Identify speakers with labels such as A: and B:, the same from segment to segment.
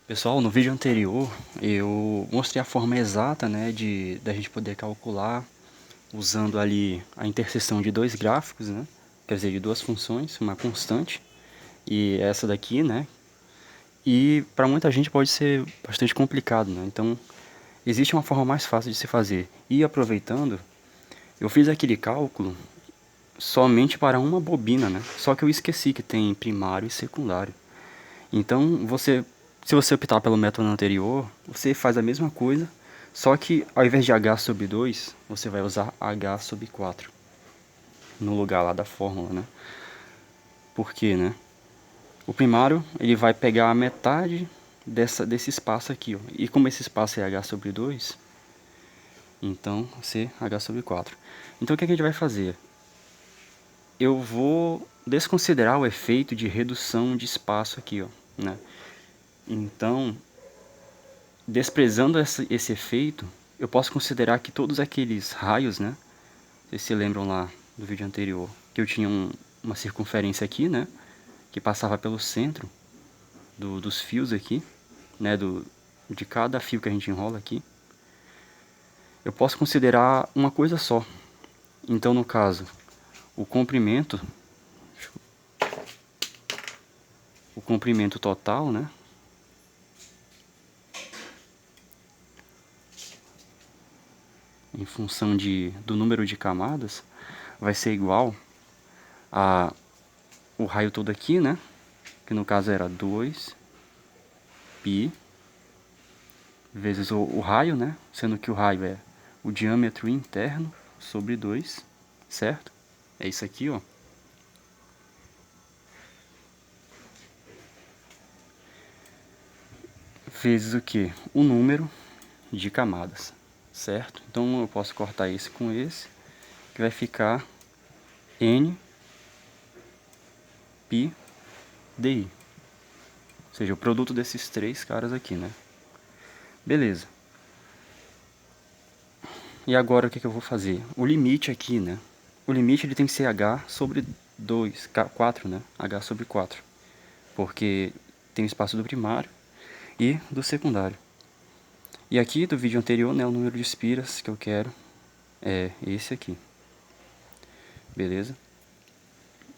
A: Pessoal, no vídeo anterior eu mostrei a forma exata, né, da gente poder calcular usando ali a interseção de dois gráficos, né, quer dizer, de duas funções, uma constante e essa daqui, né, e para muita gente pode ser bastante complicado, né, então existe uma forma mais fácil de se fazer. E aproveitando, eu fiz aquele cálculo somente para uma bobina, né, só que eu esqueci que tem primário e secundário. Então, se você optar pelo método anterior, você faz a mesma coisa, só que ao invés de h sobre 2, você vai usar h sobre 4 no lugar lá da fórmula, né? Por quê, né? O primário, ele vai pegar a metade desse espaço aqui, ó. E como esse espaço é h sobre 2, então vai ser h sobre 4. Então o que a gente vai fazer? Eu vou desconsiderar o efeito de redução de espaço aqui, ó, né? Então, desprezando esse efeito, eu posso considerar que todos aqueles raios, né? Vocês se lembram lá do vídeo anterior, que eu tinha uma circunferência aqui, né? Que passava pelo centro dos fios aqui, né? De cada fio que a gente enrola aqui. Eu posso considerar uma coisa só. Então, no caso, o comprimento, o comprimento total, né? Em função do número de camadas, vai ser igual a o raio todo aqui, né? Que no caso era 2π vezes o raio, né? Sendo que o raio é o diâmetro interno sobre 2, certo? É isso aqui, ó. Vezes o que? O número de camadas, certo? Então eu posso cortar esse com esse, que vai ficar n π di. Ou seja, o produto desses três caras aqui, né? Beleza. E agora o que eu vou fazer? O limite aqui, né? O limite ele tem que ser h sobre 2, 4, né? H sobre 4. Porque tem o espaço do primário e do secundário. E aqui do vídeo anterior, né, o número de espiras que eu quero é esse aqui. Beleza?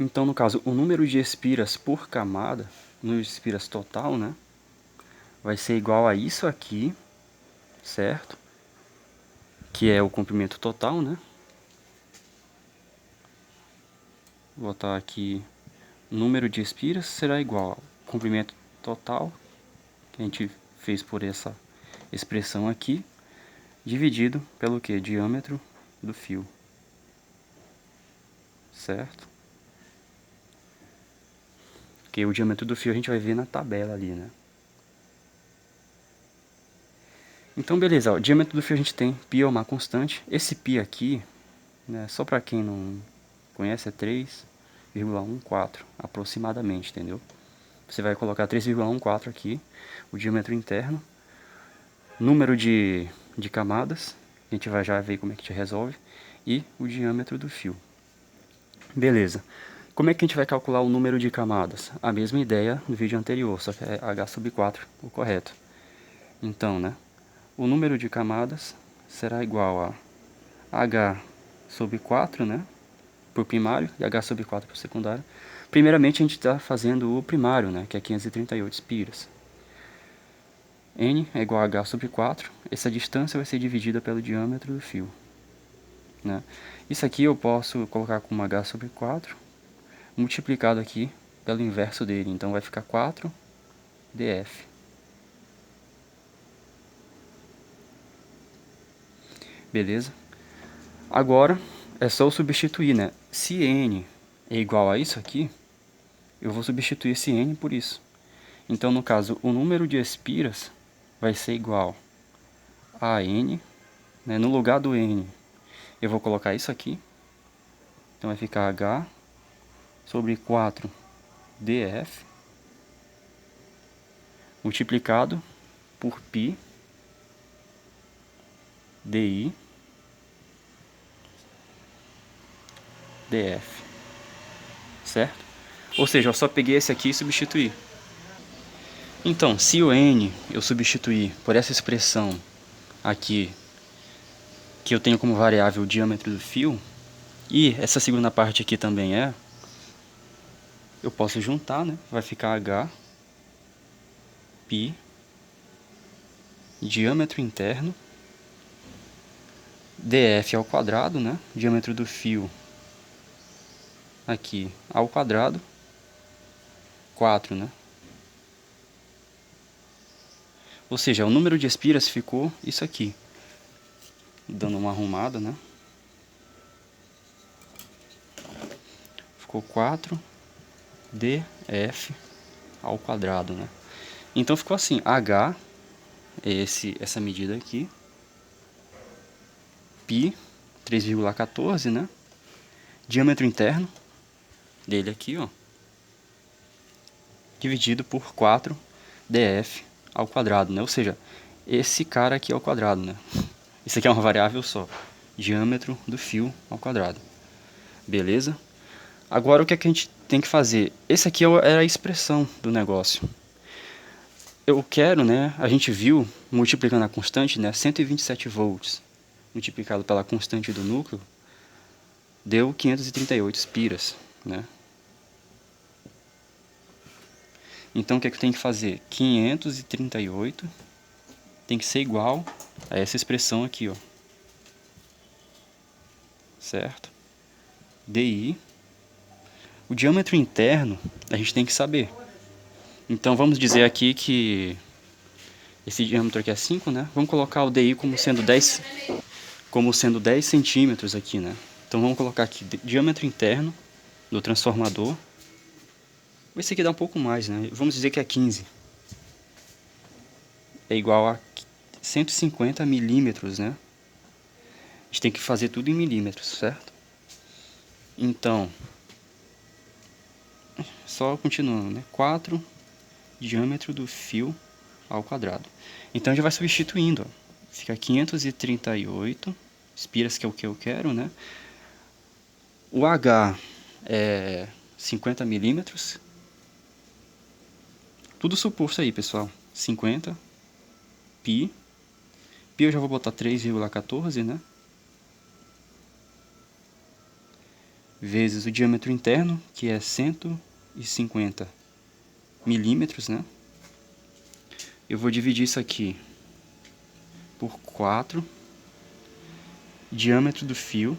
A: Então, no caso, o número de espiras por camada, o número de espiras total, né, vai ser igual a isso aqui, certo? Que é o comprimento total, né? Vou botar aqui, número de espiras será igual ao comprimento total, que a gente fez por essa expressão aqui, dividido pelo que? Diâmetro do fio, certo? Porque o diâmetro do fio a gente vai ver na tabela ali, né? Então, beleza, ó, o diâmetro do fio a gente tem π é uma constante. Esse π aqui, né, só para quem não conhece, é 3,14 aproximadamente, entendeu? Você vai colocar 3,14 aqui, o diâmetro interno, número de camadas, a gente vai já ver como é que a gente resolve, e o diâmetro do fio. Beleza. Como é que a gente vai calcular o número de camadas? A mesma ideia do vídeo anterior, só que é h sobre 4 o correto. Então, né, o número de camadas será igual a h sobre 4, né, por primário, e h sobre 4 por secundário. Primeiramente, a gente está fazendo o primário, né, que é 538 espiras. N é igual a h sobre 4. Essa distância vai ser dividida pelo diâmetro do fio, né? Isso aqui eu posso colocar como h sobre 4, multiplicado aqui pelo inverso dele. Então vai ficar 4 df. Beleza? Agora é só eu substituir, né? Se n é igual a isso aqui, eu vou substituir esse n por isso. Então, no caso, o número de espiras vai ser igual a n, né? No lugar do n, eu vou colocar isso aqui. Então vai ficar h sobre 4 df multiplicado por π di df, certo? Ou seja, eu só peguei esse aqui e substituí. Então, se o n eu substituir por essa expressão aqui, que eu tenho como variável o diâmetro do fio, e essa segunda parte aqui também eu posso juntar, né? Vai ficar h π diâmetro interno df ao quadrado, né? Diâmetro do fio aqui ao quadrado, 4, né? Ou seja, o número de espiras ficou isso aqui. Dando uma arrumada, né? Ficou 4 df ao quadrado, né? Então ficou assim, h é essa medida aqui, π 3,14, né? Diâmetro interno dele aqui, ó, dividido por 4 df ao quadrado, né? Ou seja, esse cara aqui ao quadrado, né? Isso aqui é uma variável só, diâmetro do fio ao quadrado. Beleza? Agora o que é que a gente tem que fazer? Esse aqui era a expressão do negócio. Eu quero, né? A gente viu, multiplicando a constante, né? 127 volts multiplicado pela constante do núcleo, deu 538 espiras, né? Então o que é que eu tenho que fazer? 538 tem que ser igual a essa expressão aqui, ó. Certo? DI. O diâmetro interno a gente tem que saber. Então vamos dizer aqui que esse diâmetro aqui é 5, né? Vamos colocar o DI como sendo 10 centímetros aqui, né? Então vamos colocar aqui diâmetro interno do transformador. Esse aqui dá um pouco mais, né? Vamos dizer que é 15. É igual a 150 milímetros, né? A gente tem que fazer tudo em milímetros, certo? Então, só continuando, né? 4 diâmetro do fio ao quadrado. Então já vai substituindo, ó. Fica 538 espiras, que é o que eu quero, né? O H é 50 milímetros. Tudo suposto aí, pessoal. 50 π. Π eu já vou botar 3,14, né? Vezes o diâmetro interno, que é 150 milímetros, né? Eu vou dividir isso aqui por 4 diâmetro do fio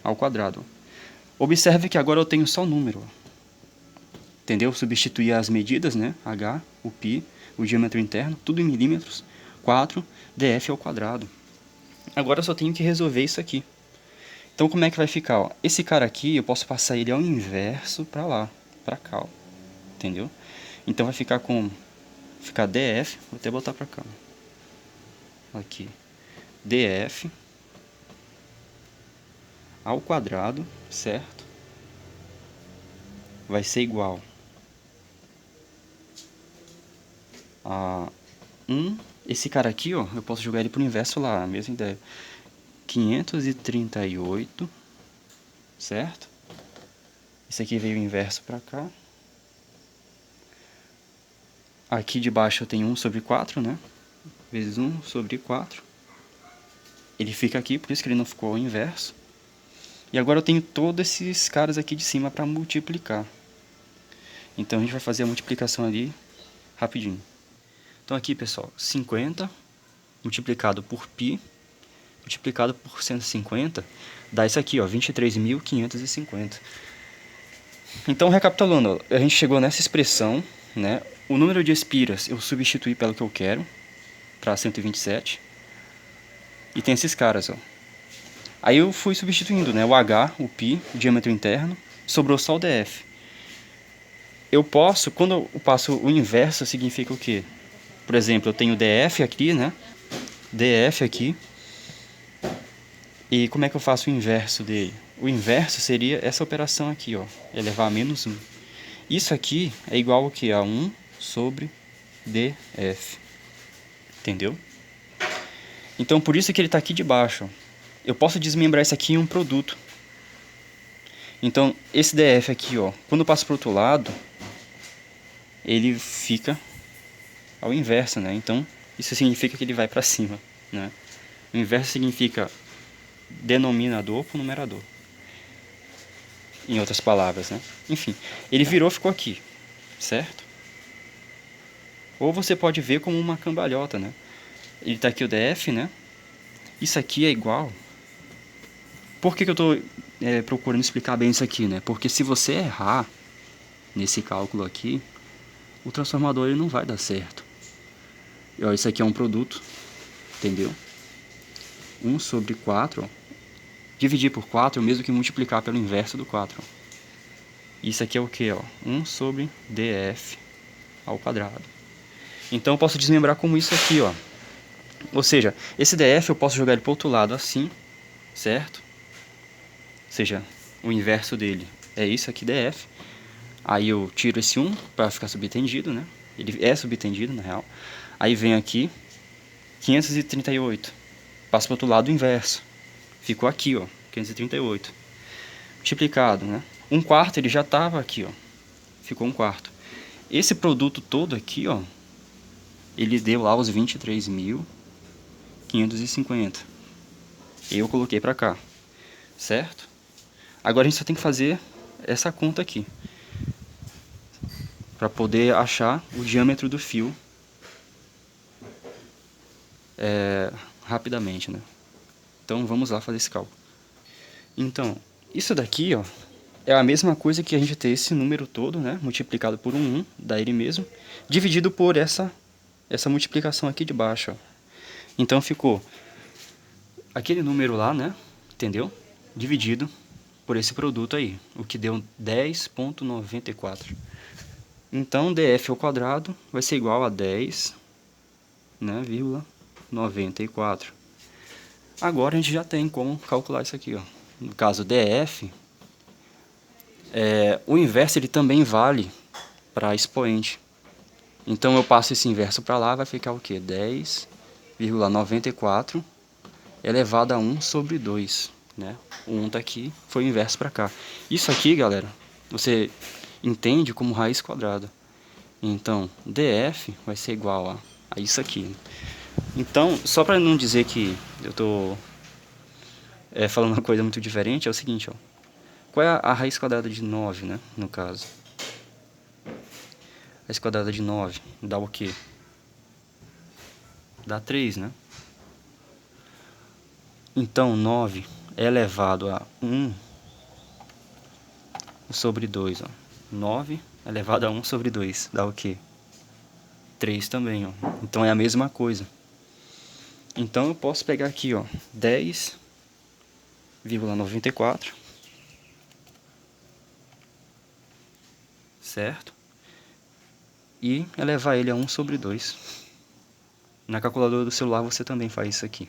A: ao quadrado. Observe que agora eu tenho só o número. Entendeu? Substituir as medidas, né? H, o π, o diâmetro interno, tudo em milímetros. 4 df ao quadrado. Agora eu só tenho que resolver isso aqui. Então como é que vai ficar? Ó? Esse cara aqui eu posso passar ele ao inverso para lá, para cá, ó. Entendeu? Então vai ficar com df, vou até botar para cá. Aqui. df ao quadrado, certo? Vai ser igual a 1. Esse cara aqui, ó, eu posso jogar ele pro inverso lá, a mesma ideia. 538, certo? Esse aqui veio o inverso para cá. Aqui de baixo eu tenho 1 sobre 4, né? Vezes 1 sobre 4. Ele fica aqui, por isso que ele não ficou ao inverso. E agora eu tenho todos esses caras aqui de cima para multiplicar. Então a gente vai fazer a multiplicação ali rapidinho. Então aqui, pessoal, 50 multiplicado por π multiplicado por 150 dá isso aqui, ó, 23.550. Então, recapitulando, a gente chegou nessa expressão, né? O número de espiras eu substituí pelo que eu quero, para 127. E tem esses caras, ó. Aí eu fui substituindo, né? O H, o π, o diâmetro interno, sobrou só o df. Eu posso, quando eu passo o inverso, significa o quê? Por exemplo, eu tenho df aqui, né? df aqui. E como é que eu faço o inverso dele? O inverso seria essa operação aqui, ó, elevar a menos 1. Isso aqui é igual ao que? A 1 sobre df. Entendeu? Então, por isso que ele está aqui de baixo. Ó. Eu posso desmembrar isso aqui em um produto. Então, esse df aqui, ó, quando eu passo para o outro lado, ele fica ao inverso, né? Então, isso significa que ele vai para cima, né? O inverso significa denominador por numerador. Em outras palavras, né? Enfim, ele virou, ficou aqui, certo? Ou você pode ver como uma cambalhota, né? Ele está aqui o DF, né? Isso aqui é igual. Por que eu estou procurando explicar bem isso aqui, né? Porque se você errar nesse cálculo aqui, o transformador ele não vai dar certo. E, ó, isso aqui é um produto, entendeu? 1 sobre 4, ó. Dividir por 4 é o mesmo que multiplicar pelo inverso do 4. Ó. Isso aqui é o que? 1 sobre df ao quadrado. Então eu posso desmembrar como isso aqui, ó. Ou seja, esse df eu posso jogar ele para o outro lado assim, certo? Ou seja, o inverso dele é isso aqui, df. Aí eu tiro esse 1 para ficar subtendido, né? Ele é subtendido, na real. Aí vem aqui, 538. Passa para o outro lado o inverso. Ficou aqui, ó, 538. Multiplicado, né? 1/4 ele já estava aqui, ó. Ficou 1/4. Esse produto todo aqui, ó, ele deu lá os 23.550. Eu coloquei para cá, certo? Agora a gente só tem que fazer essa conta aqui, para poder achar o diâmetro do fio rapidamente, né? Então vamos lá fazer esse cálculo. Então, isso daqui, ó, é a mesma coisa que a gente ter esse número todo, né, multiplicado por 1, dá ele mesmo, dividido por essa multiplicação aqui de baixo, ó. Então ficou aquele número lá, né, entendeu? Dividido por esse produto aí, o que deu 10,94. Então df ao quadrado vai ser igual a 10, né, vírgula 94. Agora a gente já tem como calcular isso aqui, ó. No caso df, o inverso ele também vale para expoente. Então eu passo esse inverso para lá, vai ficar o quê? 10,94 elevado a 1 sobre 2. Né? O 1 está aqui, foi o inverso para cá. Isso aqui, galera, você entende como raiz quadrada. Então, df vai ser igual a isso aqui. Então, só para não dizer que eu estou falando uma coisa muito diferente, é o seguinte, ó. Qual é a raiz quadrada de 9, né, no caso? A raiz quadrada de 9 dá o quê? Dá 3, né? Então, 9 é elevado a 1 sobre 2, ó. 9 elevado a 1 sobre 2 dá o quê? 3 também, ó. Então é a mesma coisa. Então eu posso pegar aqui, ó, 10,94, certo? E elevar ele a 1 sobre 2. Na calculadora do celular você também faz isso aqui.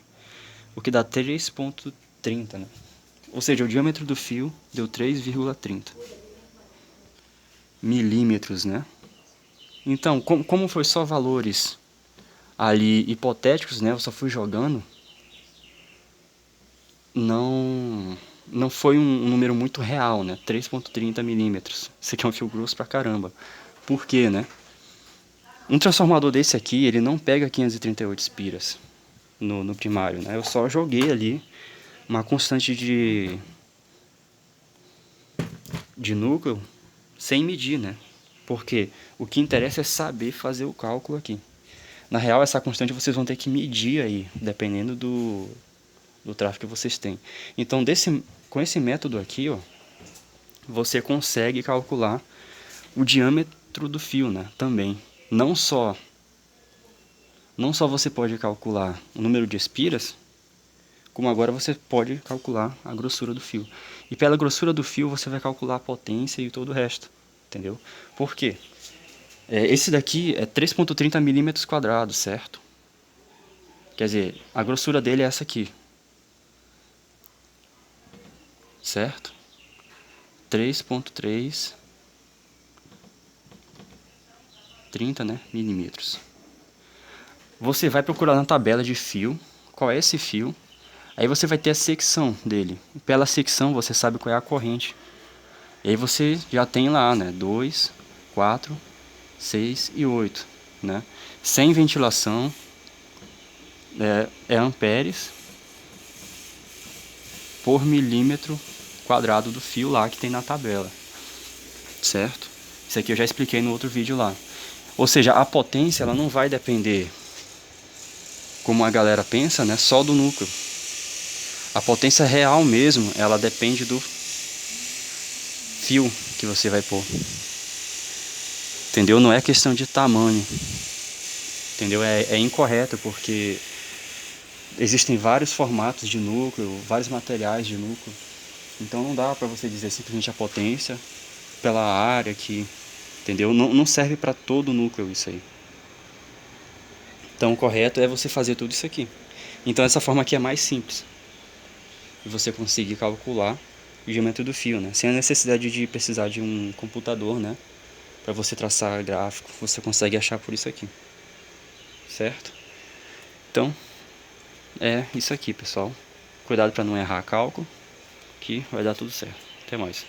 A: O que dá 3,30, né? Ou seja, o diâmetro do fio deu 3,30 milímetros, né? Então, como foi só valores ali hipotéticos, né? Eu só fui jogando. Não foi um número muito real, né? 3,30 milímetros. Isso aqui é um fio grosso pra caramba. Por quê, né? Um transformador desse aqui, ele não pega 538 espiras no primário, né? Eu só joguei ali uma constante de núcleo sem medir, né? Porque o que interessa é saber fazer o cálculo aqui. Na real, essa constante vocês vão ter que medir aí, dependendo do tráfego que vocês têm. Então, com esse método aqui, ó, você consegue calcular o diâmetro do fio, né? Também. Não só você pode calcular o número de espiras, como agora você pode calcular a grossura do fio. E pela grossura do fio você vai calcular a potência e todo o resto, entendeu? Por quê? Esse daqui é 3,30 milímetros quadrados, certo? Quer dizer, a grossura dele é essa aqui. Certo? 3,3 30, né, milímetros. Você vai procurar na tabela de fio qual é esse fio. Aí você vai ter a secção dele. Pela secção você sabe qual é a corrente. E aí você já tem lá, né, 2, 4, 6 e 8, né? sem ventilação, é amperes por milímetro quadrado do fio lá que tem na tabela, certo? Isso aqui eu já expliquei no outro vídeo lá. Ou seja, a potência ela não vai depender, como a galera pensa, né, só do núcleo. A potência real mesmo, ela depende do fio que você vai pôr. Entendeu? Não é questão de tamanho. Entendeu? É incorreto, porque existem vários formatos de núcleo, vários materiais de núcleo. Então não dá para você dizer simplesmente a potência pela área que, entendeu? Não serve para todo o núcleo isso aí. Então o correto é você fazer tudo isso aqui. Então essa forma aqui é mais simples. E você conseguir calcular o diâmetro do fio, né? Sem a necessidade de precisar de um computador, né? Para você traçar gráfico, você consegue achar por isso aqui. Certo? Então, é isso aqui, pessoal. Cuidado para não errar cálculo, que vai dar tudo certo. Até mais.